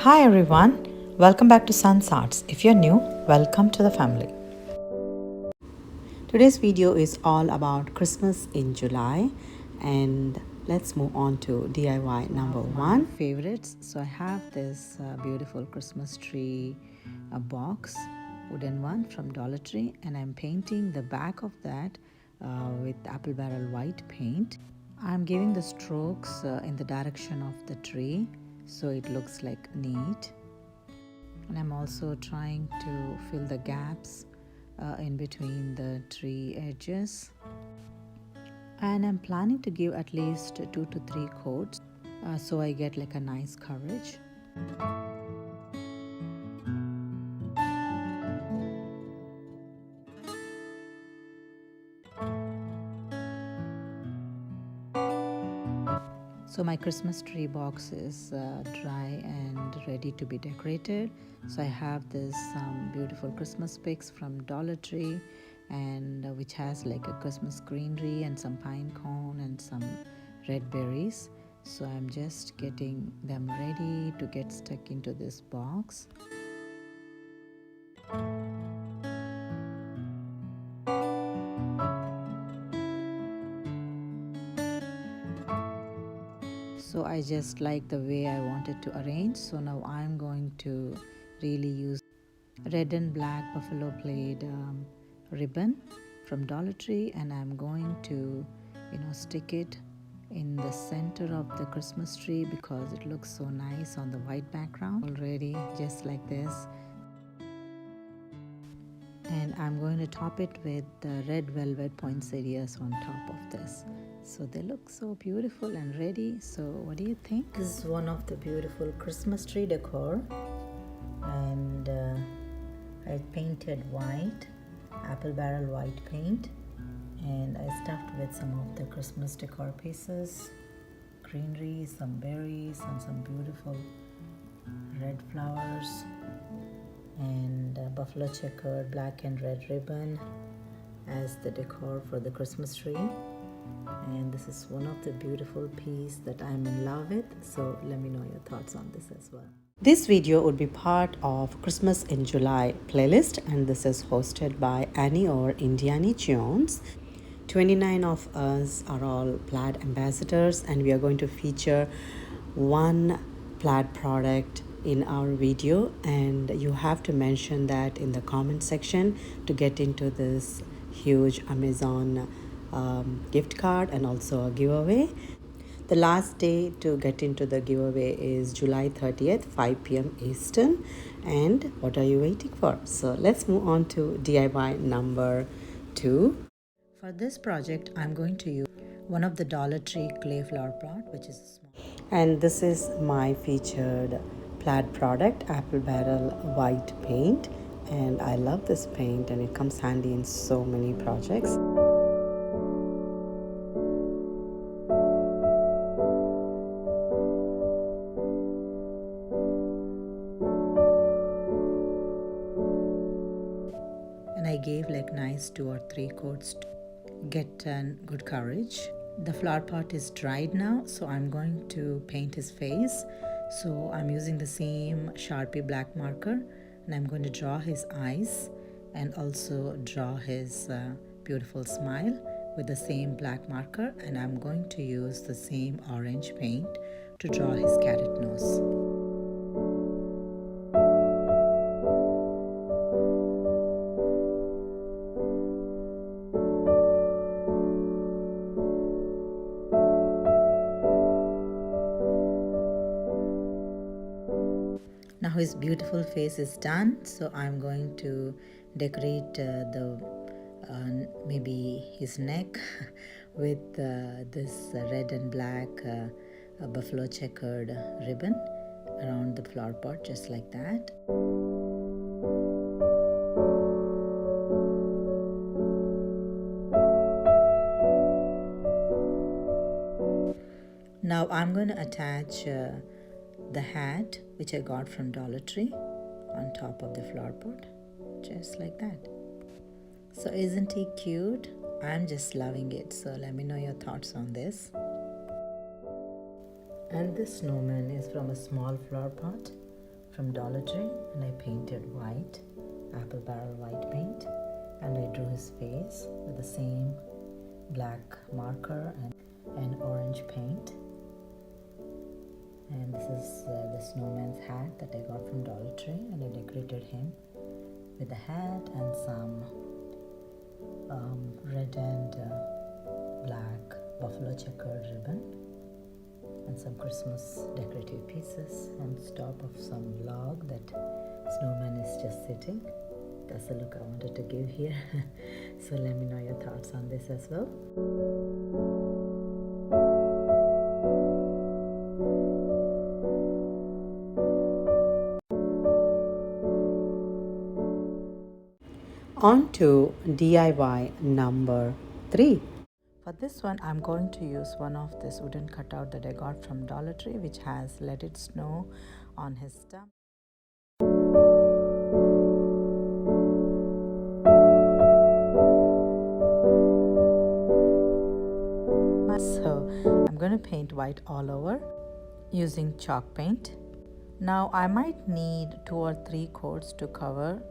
Hi everyone, welcome back to Sun's Arts. If you're new, welcome to the family. Today's video is all about Christmas in July, and let's move on to DIY number one. Favorites. So I have this beautiful Christmas tree box, wooden one from Dollar Tree, and I'm painting the back of that with apple barrel white paint. I'm giving the strokes in the direction of the tree so it looks like neat, and I'm also trying to fill the gaps in between the tree edges, and I'm planning to give at least 2 to 3 coats so I get like a nice coverage. So my Christmas tree box is dry and ready to be decorated. So I have this beautiful Christmas picks from Dollar Tree, and which has like a Christmas greenery and some pine cone and some red berries. So I'm just getting them ready to get stuck into this box. So I just like the way I wanted to arrange. So now I'm going to really use red and black buffalo plaid ribbon from Dollar Tree, and I'm going to stick it in the center of the Christmas tree because it looks so nice on the white background already, just like this. And I'm going to top it with the red velvet poinsettias on top of this. So they look so beautiful and ready. So what do you think? This is one of the beautiful Christmas tree decor, and I painted white, apple barrel white paint, and I stuffed with some of the Christmas decor pieces, greenery, some berries, and some beautiful red flowers, and buffalo checkered black and red ribbon as the decor for the Christmas tree. And this is one of the beautiful pieces that I'm in love with. So let me know your thoughts on this as well. This video would be part of Christmas in July playlist, and this is hosted by Annie or Indiani Jones. 29 of us are all Plaid ambassadors, and we are going to feature one Plaid product in our video, and you have to mention that in the comment section to get into this huge Amazon gift card and also a giveaway. The last day to get into the giveaway is July 30th, 5 p.m. Eastern. And what are you waiting for? So let's move on to DIY number 2. For this project, I'm going to use one of the Dollar Tree clay flower pot, which is small. And this is my featured Plaid product, apple barrel white paint. And I love this paint, and it comes handy in so many projects. And I gave like nice 2 or 3 coats to get good coverage. The flower pot is dried now, so I'm going to paint his face. So I'm using the same Sharpie black marker, and I'm going to draw his eyes and also draw his beautiful smile with the same black marker, and I'm going to use the same orange paint to draw his carrot nose. Now his beautiful face is done, so I'm going to decorate maybe his neck with this red and black buffalo checkered ribbon around the flower pot, just like that. Now I'm going to attach the hat which I got from Dollar Tree on top of the flower pot, just like that. So isn't he cute? I'm just loving it. So let me know your thoughts on this. And this snowman is from a small flower pot from Dollar Tree, and I painted white, apple barrel white paint, and I drew his face with the same black marker and orange paint. And this is the snowman's hat that I got from Dollar Tree, and I decorated him with a hat and some red and black buffalo checkered ribbon and some Christmas decorative pieces on top of some log that snowman is just sitting. That's the look I wanted to give here. So let me know your thoughts on this as well. On to DIY number 3. For this one, I'm going to use one of this wooden cutout that I got from Dollar Tree, which has Let It Snow on his stump. So I'm going to paint white all over using chalk paint. Now I might need 2 or 3 coats to cover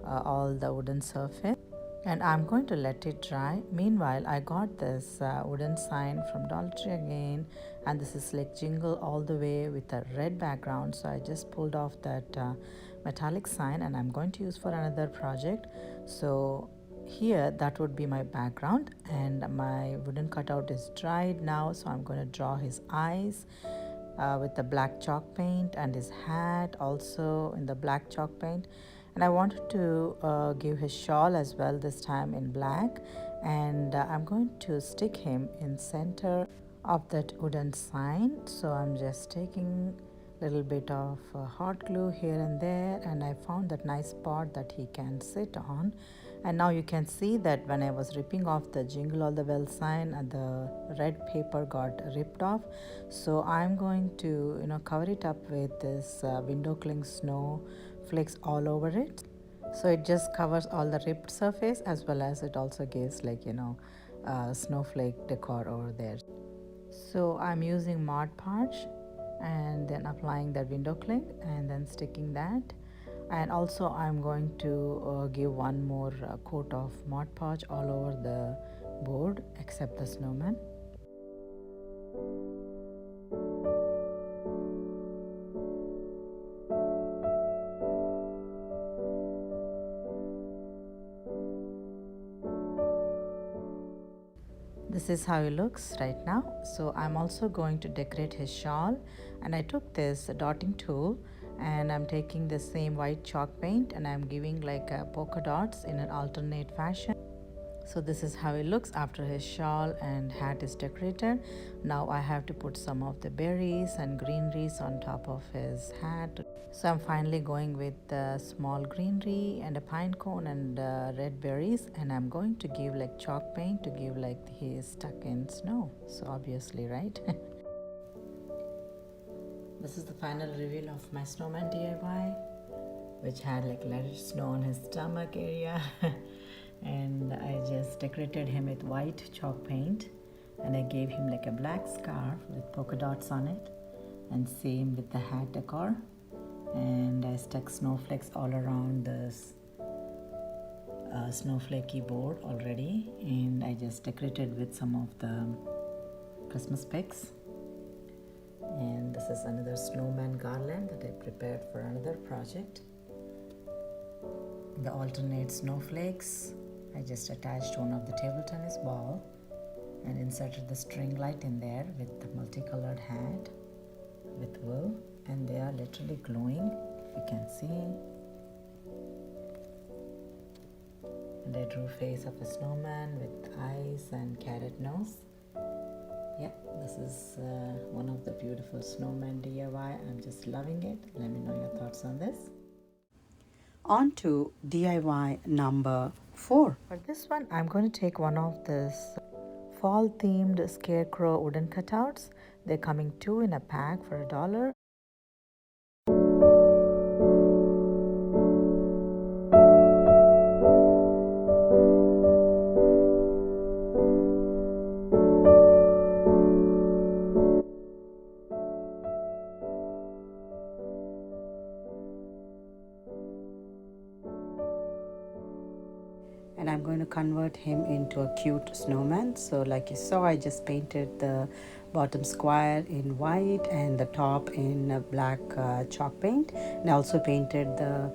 all the wooden surface, and I'm going to let it dry. Meanwhile, I got this wooden sign from Dollar Tree again, and this is like jingle all the way with a red background. So I just pulled off that metallic sign, and I'm going to use for another project. So here that would be my background, and my wooden cutout is dried now. So I'm going to draw his eyes with the black chalk paint, and his hat also in the black chalk paint. And I wanted to give his shawl as well, this time in black, and I'm going to stick him in center of that wooden sign. So I'm just taking a little bit of hot glue here and there, and I found that nice spot that he can sit on. And now you can see that when I was ripping off the Jingle All the Well sign, the red paper got ripped off. So I'm going to cover it up with this window cling snow flakes all over it. So it just covers all the ripped surface, as well as it also gives snowflake decor over there. So I'm using Mod Podge and then applying that window cling and then sticking that. And also I'm going to give one more coat of Mod Podge all over the board except the snowman. This is how he looks right now. So I'm also going to decorate his shawl, and I took this dotting tool and I'm taking the same white chalk paint and I'm giving like polka dots in an alternate fashion. So this is how it looks after his shawl and hat is decorated. Now I have to put some of the berries and greeneries on top of his hat. So I'm finally going with the small greenery and a pine cone and red berries, and I'm going to give like chalk paint to give like he is stuck in snow. So obviously, right? This is the final reveal of my snowman DIY, which had like let it snow on his stomach area. And I just decorated him with white chalk paint, and I gave him like a black scarf with polka dots on it, and same with the hat decor. And I stuck snowflakes all around this snowflakey board already, and I just decorated with some of the Christmas picks. And this is another snowman garland that I prepared for another project. The alternate snowflakes, I just attached one of the table tennis ball and inserted the string light in there with the multicolored hat with wool, and they are literally glowing, if you can see. And I drew face of a snowman with eyes and carrot nose. Yeah, this is one of the beautiful snowman DIY. I'm just loving it. Let me know your thoughts on this. On to DIY number 4. For this one, I'm going to take one of this fall themed scarecrow wooden cutouts. They're coming 2 in a pack for $1. and I'm going to convert him into a cute snowman. So like you saw, I just painted the bottom square in white and the top in black chalk paint, and I also painted the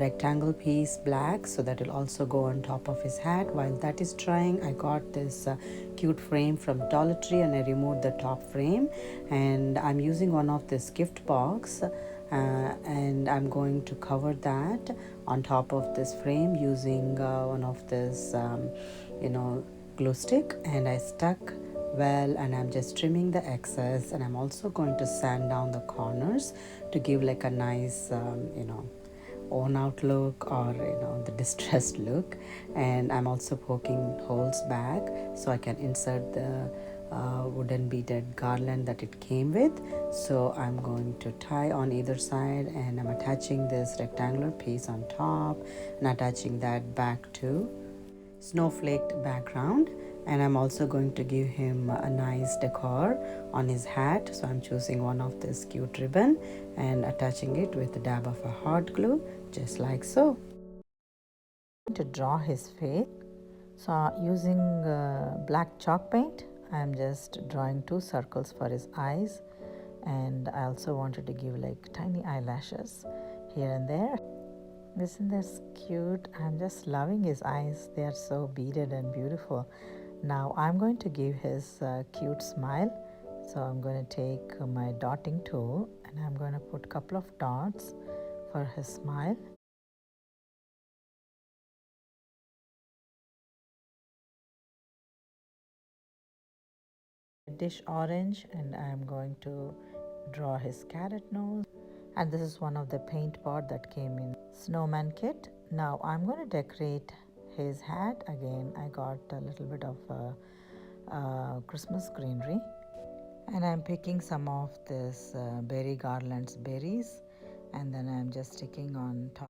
rectangle piece black, so that will also go on top of his hat. While that is drying, I got this cute frame from Dollar Tree, and I removed the top frame, and I'm using one of this gift box, and I'm going to cover that on top of this frame using one of this glue stick, and I stuck well, and I'm just trimming the excess, and I'm also going to sand down the corners to give like a nice worn out look, or the distressed look. And I'm also poking holes back so I can insert the wooden beaded garland that it came with. So I'm going to tie on either side, and I'm attaching this rectangular piece on top and attaching that back to snowflaked background. And I'm also going to give him a nice decor on his hat, so I'm choosing one of this cute ribbon and attaching it with a dab of a hot glue, just like so. To draw his face, so using black chalk paint, I'm just drawing 2 circles for his eyes, and I also wanted to give like tiny eyelashes here and there. Isn't this cute? I'm just loving his eyes. They are so beaded and beautiful. Now I'm going to give his cute smile. So I'm going to take my dotting tool, and I'm going to put a couple of dots for his smile. Reddish orange, and I'm going to draw his carrot nose. And this is one of the paint pot that came in snowman kit. Now I'm going to decorate his hat. Again, I got a little bit of Christmas greenery, and I'm picking some of this berry garlands berries, and then I'm just sticking on top.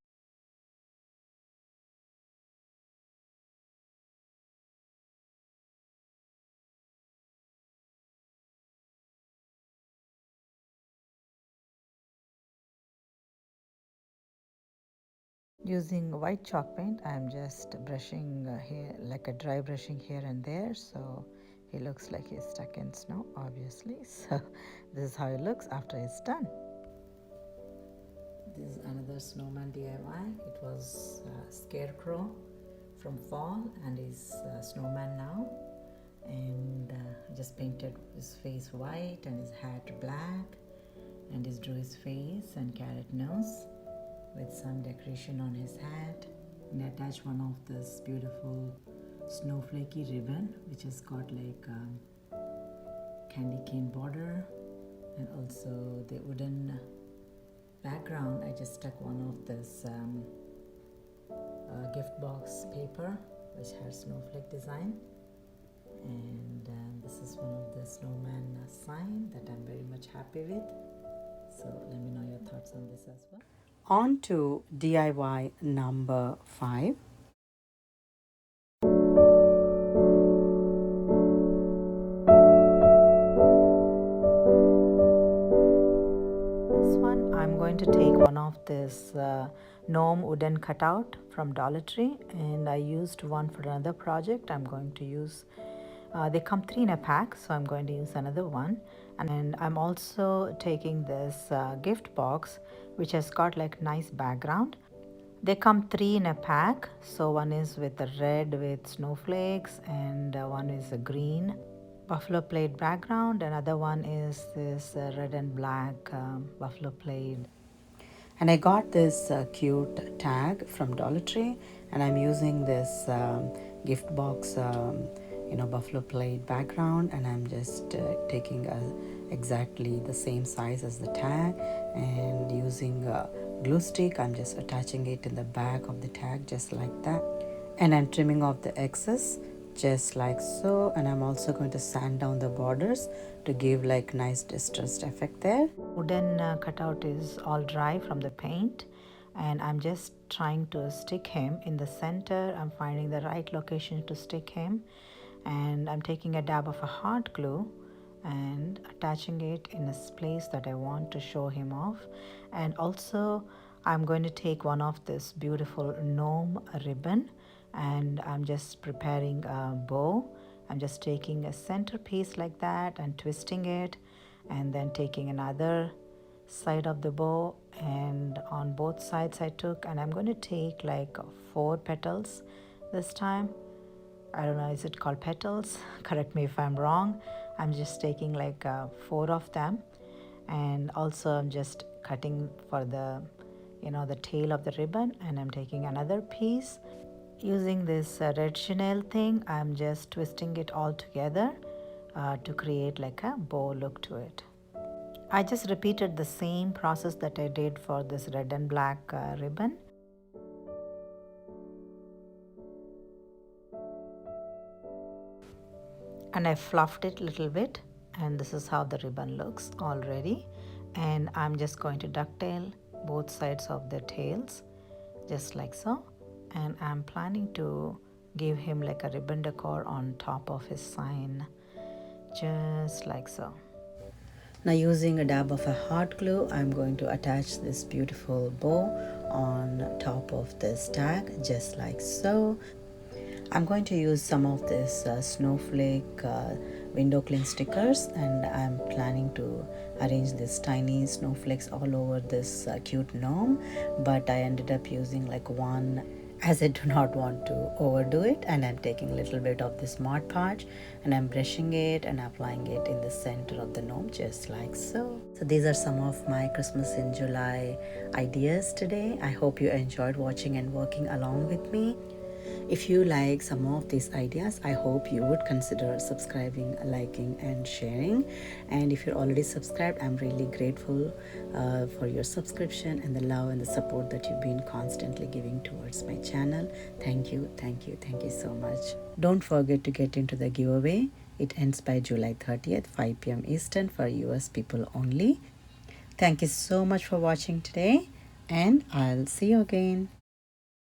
Using white chalk paint, I'm just brushing here, like a dry brushing here and there, so he looks like he's stuck in snow, obviously. So this is how he looks after it's done. This is another snowman DIY. It was Scarecrow from fall, and he's snowman now. And I just painted his face white and his hat black, and just drew his face and carrot nose with some decoration on his hat, and attach one of this beautiful snowflakey ribbon which has got like candy cane border, and also the wooden background. I just stuck one of this gift box paper which has snowflake design, and this is one of the snowman sign that I'm very much happy with. So let me know your thoughts on this as well. On to DIY number 5. This one, I'm going to take one of this gnome wooden cutout from Dollar Tree, and I used one for another project. I'm going to use they come 3 in a pack, so I'm going to use another one. And I'm also taking this gift box which has got like nice background. They come 3 in a pack, so one is with the red with snowflakes, and one is a green buffalo plaid background. Another one is this red and black buffalo plaid. And I got this cute tag from Dollar Tree, and I'm using this gift box buffalo plaid background, and I'm just taking exactly the same size as the tag, and using a glue stick, I'm just attaching it in the back of the tag just like that, and I'm trimming off the excess just like so. And I'm also going to sand down the borders to give like nice distressed effect there. Wooden cutout is all dry from the paint, and I'm just trying to stick him in the center. I'm finding the right location to stick him, and I'm taking a dab of a hot glue and attaching it in a place that I want to show him off. And also I'm going to take one of this beautiful gnome ribbon and I'm just preparing a bow. I'm just taking a centerpiece like that and twisting it, and then taking another side of the bow, and on both sides I took, and I'm going to take like 4 petals this time. I don't know, is it called petals? Correct me if I'm wrong. I'm just taking like 4 of them, and also I'm just cutting for the the tail of the ribbon, and I'm taking another piece. Using this red chenille thing, I'm just twisting it all together to create like a bow look to it. I just repeated the same process that I did for this red and black ribbon. And I fluffed it a little bit, and this is how the ribbon looks already. And I'm just going to ducktail both sides of the tails just like so, and I'm planning to give him like a ribbon decor on top of his sign just like so. Now, using a dab of a hot glue, I'm going to attach this beautiful bow on top of this tag just like so. I'm going to use some of this snowflake window cling stickers, and I'm planning to arrange these tiny snowflakes all over this cute gnome, but I ended up using like one, as I do not want to overdo it, and I'm taking a little bit of this Mod Podge and I'm brushing it and applying it in the center of the gnome just like so. So these are some of my Christmas in July ideas today. I hope you enjoyed watching and working along with me. If you like some of these ideas, I hope you would consider subscribing, liking and sharing. And if you're already subscribed, I'm really grateful for your subscription and the love and the support that you've been constantly giving towards my channel. Thank you, thank you, thank you so much. Don't forget to get into the giveaway. It ends by July 30th, 5 p.m. Eastern for US people only. Thank you so much for watching today, and I'll see you again.